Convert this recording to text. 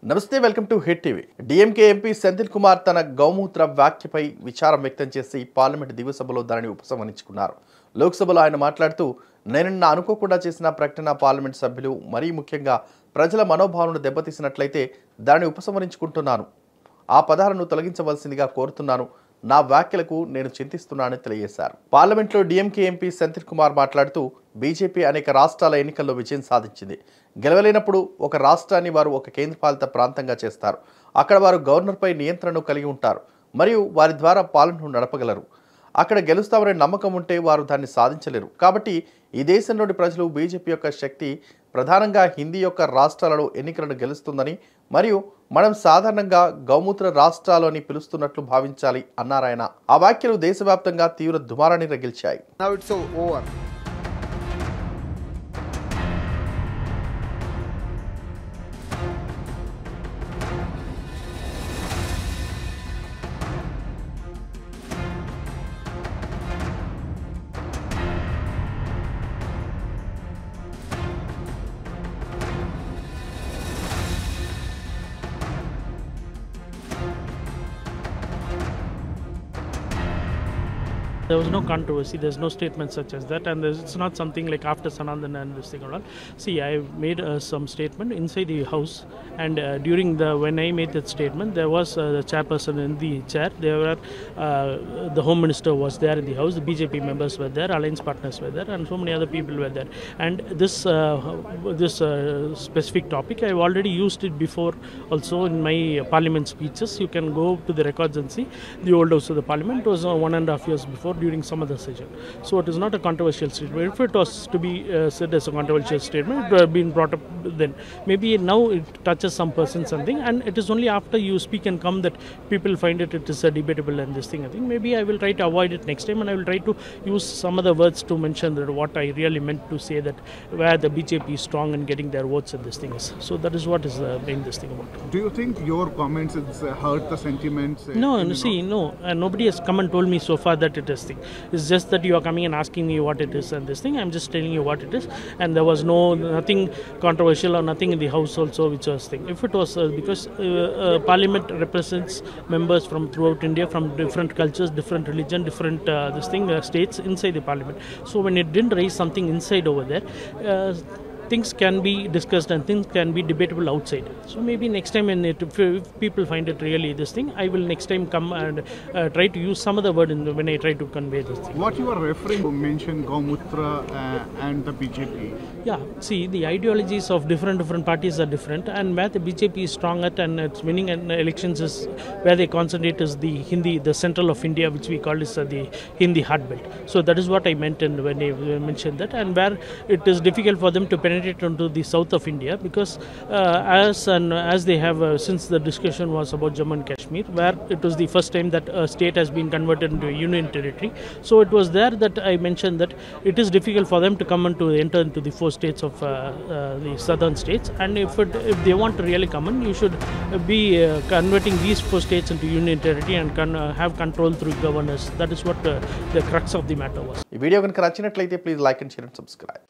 నమస్తే welcome to hit TV. DMK MP Senthil Kumar తన గౌమూత్ర వ్యాఖ్యపై విచారం వ్యక్తం చేసి పార్లమెంట్ దిగువ దానిని ఉపసంహరించుకున్నారు. లోక్సభలో ఆయన మాట్లాడుతూ నేనన్న అనుకోకుండా చేసిన ప్రకటన పార్లమెంట్ సభ్యులు మరీ ముఖ్యంగా ప్రజల మనోభావాలను దెబ్బతీసినట్లయితే దానిని ఉపసంహరించుకుంటున్నాను. ఆ పదాలను తొలగించవలసిందిగా కోరుతున్నాను. నా వ్యాఖ్యలకు నేను చింతిస్తున్నానని తెలియజేశారు. పార్లమెంట్లో డిఎంకే ఎంపీ సెంథిల్ కుమార్ మాట్లాడుతూ బీజేపీ అనేక రాష్ట్రాల ఎన్నికల్లో విజయం సాధించింది. గెలవలేనప్పుడు ఒక రాష్ట్రాన్ని వారు ఒక కేంద్రపాలిత ప్రాంతంగా చేస్తారు. అక్కడ వారు గవర్నర్పై నియంత్రణను కలిగి ఉంటారు మరియు వారి ద్వారా పాలనను నడపగలరు. అక్కడ గెలుస్తామనే నమ్మకం ఉంటే వారు దాన్ని సాధించలేరు. కాబట్టి ఈ దేశంలోని ప్రజలు బీజేపీ యొక్క శక్తి ప్రధానంగా హిందీ యొక్క రాష్ట్రాలలో ఎన్నికలను గెలుస్తుందని మరియు మనం సాధారణంగా గౌమూత్ర రాష్ట్రాలు అని పిలుస్తున్నట్లు భావించాలి అన్నారాయన. ఆ వ్యాఖ్యలు దేశవ్యాప్తంగా తీవ్ర దుమారాన్ని రగిల్చాయి. There was no controversy, there's no statement such as that, and it's not something like after Sanandan and this thing and all. See, I made some statement inside the house, and when I made that statement, there was the chairperson in the chair, there were the home minister was there in the house, the BJP members were there, alliance partners were there, and so many other people were there. And this specific topic, I've already used it before also in my parliament speeches. You can go to the records and see the old house of the parliament. It was 1.5 years before during some other session. So it is not a controversial statement. If it was to be said as a controversial statement, it would have been brought up then. Maybe now it touches some person something, and it is only after you speak and come that people find it is a debatable and this thing. I think maybe I will try to avoid it next time, and I will try to use some other words to mention that what I really meant to say, that where the BJP is strong in getting their votes and this thing is. So that is what is being this thing about. Do you think your comments hurt the sentiments? No, nobody has come and told me so far that it is thing. It's just that you are coming and asking me what it is and this thing. I'm just telling you what it is, and there was nothing controversial or nothing in the house also which was thing. If it was because parliament represents members from throughout India, from different cultures, different religion, different states inside the parliament. So when it didn't raise something inside over there, things can be discussed and things can be debatable outside. So maybe next time if people find it really this thing, I will next time come and try to use some other word when I try to convey this thing. What you are referring to mention Gaumutra and the BJP? Yeah, see, the ideologies of different parties are different, and where the BJP is strong at and it's winning elections is where they concentrate is the Hindi, the central of India, which we call is the Hindi heartbelt. So that is what I meant when I mentioned that, and where it is difficult for them to penetrate into the south of India, because as they have since the discussion was about Jammu and Kashmir, where it was the first time that a state has been converted into a union territory. So it was there that I mentioned that it is difficult for them to come and to enter into the 4 states of the southern states, and if they want to really come in, you should be converting these 4 states into union territory and have control through governors. That is what the crux of the matter was. ఈ video కనుక నచ్చినట్లయితే please like and share and subscribe.